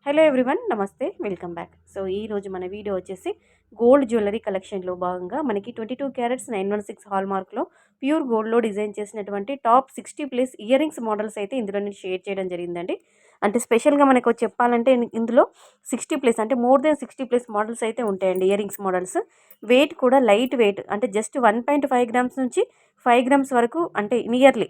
Hello everyone, నమస్తే, welcome back. So ఈరోజు మన వీడియో వచ్చేసి గోల్డ్ జ్యువెలరీ కలెక్షన్లో భాగంగా మనకి 22 క్యారెట్స్ 916 హాల్ మార్క్లో ప్యూర్ గోల్డ్లో డిజైన్ చేసినటువంటి టాప్ 60+ ఇయర్ రింగ్స్ మోడల్స్ అయితే ఇందులో నేను షేర్ చేయడం జరిగిందండి. అంటే స్పెషల్గా మనకు చెప్పాలంటే ఇందులో 60+ అంటే మోర్ దెన్ 60+ మోడల్స్ అయితే ఉంటాయండి. ఇయర్ రింగ్స్ మోడల్స్ వెయిట్ కూడా లైట్ వెయిట్, అంటే జస్ట్ 1.5 గ్రామ్స్ నుంచి 5 గ్రామ్స్ వరకు, అంటే నియర్లీ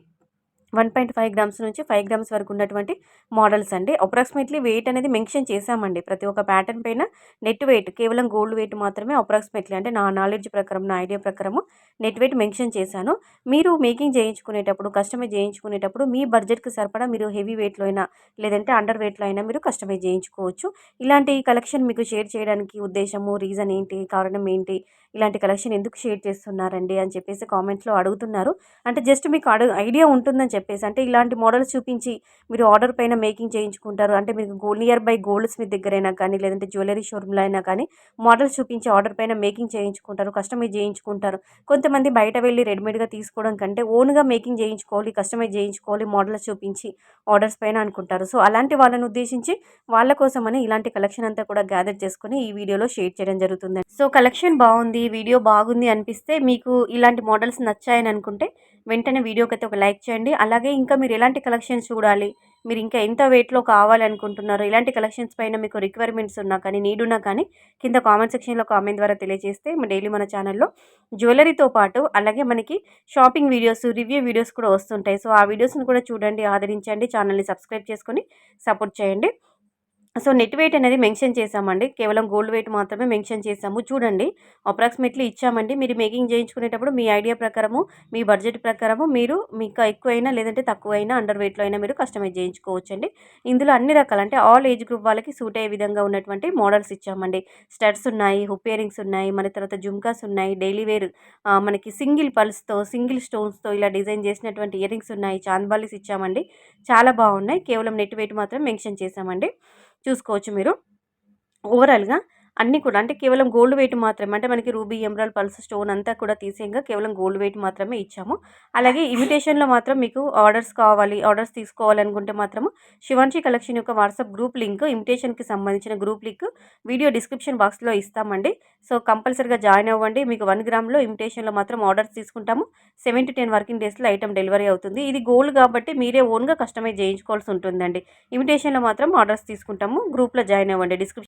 1.5 గ్రామ్స్ నుంచి 5 గ్రామ్స్ వరకు ఉన్నటువంటి మోడల్స్ అండి. అప్రాక్సిమేట్లీ వెయిట్ అనేది మెన్షన్ చేశామండి. ప్రతి ఒక్క ప్యాటర్న్ పైన నెట్ వెయిట్ కేవలం గోల్డ్ వెయిట్ మాత్రమే అప్రాక్సిమేట్లీ, అంటే నా నాలెడ్జ్ ప్రకారం, నా ఐడియా ప్రకారము నెట్ వెయిట్ మెన్షన్ చేశాను. మీరు మేకింగ్ చేయించుకునేటప్పుడు, కస్టమైజ్ చేయించుకునేటప్పుడు మీ బడ్జెట్కి సరిపడా మీరు హెవీ వెయిట్లో అయినా లేదంటే అండర్ వెయిట్లో అయినా మీరు కస్టమైజ్ చేయించుకోవచ్చు. ఇలాంటి కలెక్షన్ మీకు షేర్ చేయడానికి ఉద్దేశము, రీజన్ ఏంటి, కారణం ఏంటి, ఇలాంటి కలెక్షన్ ఎందుకు షేర్ చేస్తున్నారండి అని చెప్పేసి కామెంట్స్లో అడుగుతున్నారు. అంటే జస్ట్ మీకు ఐడియా ఉంటుందని చెప్పేసి, అంటే ఇలాంటి మోడల్స్ చూపించి మీరు ఆర్డర్ పైన మేకింగ్ చేయించుకుంటారు. అంటే మీకు నియర్ బై గోల్డ్ స్మిత్ దగ్గరైనా కానీ లేదంటే జ్యువెలరీ షోరూమ్లో అయినా కానీ మోడల్స్ చూపించి ఆర్డర్ పైన మేకింగ్ చేయించుకుంటారు, కస్టమైజ్ చేయించుకుంటారు. కొంతమంది బయట వెళ్ళి రెడీమేడ్గా తీసుకోవడం కంటే ఓన్గా మేకింగ్ చేయించుకోవాలి, కస్టమైజ్ చేయించుకోవాలి మోడల్స్ చూపించి ఆర్డర్స్ పైన అనుకుంటారు. సో అలాంటి వాళ్ళని ఉద్దేశించి వాళ్ళ కోసమని ఇలాంటి కలెక్షన్ అంతా కూడా గ్యాదర్ చేసుకుని ఈ వీడియోలో షేర్ చేయడం జరుగుతుంది. సో కలెక్షన్ బాగుంది, వీడియో బాగుంది అనిపిస్తే, మీకు ఇలాంటి మోడల్స్ నచ్చాయని అనుకుంటే వెంటనే వీడియోకి అయితే ఒక లైక్ చేయండి. అలాగే ఇంకా మీరు ఎలాంటి కలెక్షన్స్ చూడాలి, మీరు ఇంకా ఎంత వెయిట్లో కావాలనుకుంటున్నారు, ఇలాంటి కలెక్షన్స్ పైన మీకు రిక్వైర్మెంట్స్ ఉన్నా కానీ, నీడ్ ఉన్నా కానీ కింద కామెంట్ సెక్షన్లో కామెంట్ ద్వారా తెలియజేస్తే డైలీ మన ఛానల్లో జ్యువెలరీతో పాటు అలాగే మనకి షాపింగ్ వీడియోస్, రివ్యూ వీడియోస్ కూడా వస్తుంటాయి. సో ఆ వీడియోస్ని కూడా చూడండి, ఆదరించండి, ఛానల్ని సబ్స్క్రైబ్ చేసుకొని సపోర్ట్ చేయండి. సో నెట్ వెయిట్ అనేది మెన్షన్ చేసామండి. కేవలం గోల్డ్ వెయిట్ మాత్రమే మెన్షన్ చేసాము. చూడండి, అప్రాక్సిమేట్లీ ఇచ్చామండి. మీరు మేకింగ్ చేయించుకునేటప్పుడు మీ ఐడియా ప్రకారము, మీ బడ్జెట్ ప్రకారము మీరు మీకు ఎక్కువైనా లేదంటే తక్కువైనా అండర్ వెయిట్లో అయినా మీరు కస్టమైజ్ చేయించుకోవచ్చండి. ఇందులో అన్ని రకాలు, అంటే ఆల్ ఏజ్ గ్రూప్ వాళ్ళకి సూట్ అయ్యే విధంగా ఉన్నటువంటి మోడల్స్ ఇచ్చామండి. స్టడ్స్ ఉన్నాయి, హుప్ ఇయరింగ్స్ ఉన్నాయి, మన తర్వాత జుమ్కాస్ ఉన్నాయి, డైలీ వేర్ మనకి సింగిల్ పల్స్తో, సింగిల్ స్టోన్స్తో ఇలా డిజైన్ చేసినటువంటి ఇయర్ రింగ్స్ ఉన్నాయి, చాంద్బాలీస్ ఇచ్చామండి. చాలా బాగున్నాయి. కేవలం నెట్ వెయిట్ మాత్రం మెన్షన్ చేసామండి. చూసుకోవచ్చు మీరు. ఓవరాల్‌గా అన్నీ కూడా, అంటే కేవలం గోల్డ్ వెయిట్ మాత్రమే, అంటే మనకి రూబీ, ఎమరాల్డ్, పల్స్ స్టోన్ అంతా కూడా తీసేయంగా కేవలం గోల్డ్ వెయిట్ మాత్రమే ఇచ్చాము. అలాగే ఇమిటేషన్‌లో మాత్రం మీకు ఆర్డర్స్ కావాలి, ఆర్డర్స్ తీసుకోవాలనుకుంటే మాత్రము శివాంశి కలెక్షన్ యొక్క వాట్సాప్ గ్రూప్ లింక్, ఇమిటేషన్‌కి సంబంధించిన గ్రూప్ లింక్ వీడియో డిస్క్రిప్షన్ బాక్స్‌లో ఇస్తామండి. సో కంపల్సరీగా జాయిన్ అవ్వండి. మీకు 1 గ్రామ్‌లో ఇమిటేషన్‌లో మాత్రం ఆర్డర్స్ తీసుకుంటాము. 7 to 10 వర్కింగ్ డేస్‌లో ఐటెం డెలివరీ అవుతుంది. ఇది గోల్డ్ కాబట్టి మీరే ఓన్‌గా కస్టమైజ్ చేయించుకోవాల్సి ఉంటుందండి. ఇమిటేషన్‌లో మాత్రం ఆర్డర్స్ తీసుకుంటాము. గ్రూప్‌లో జాయిన్ అవ్వండి. డిస్క్రిప్షన్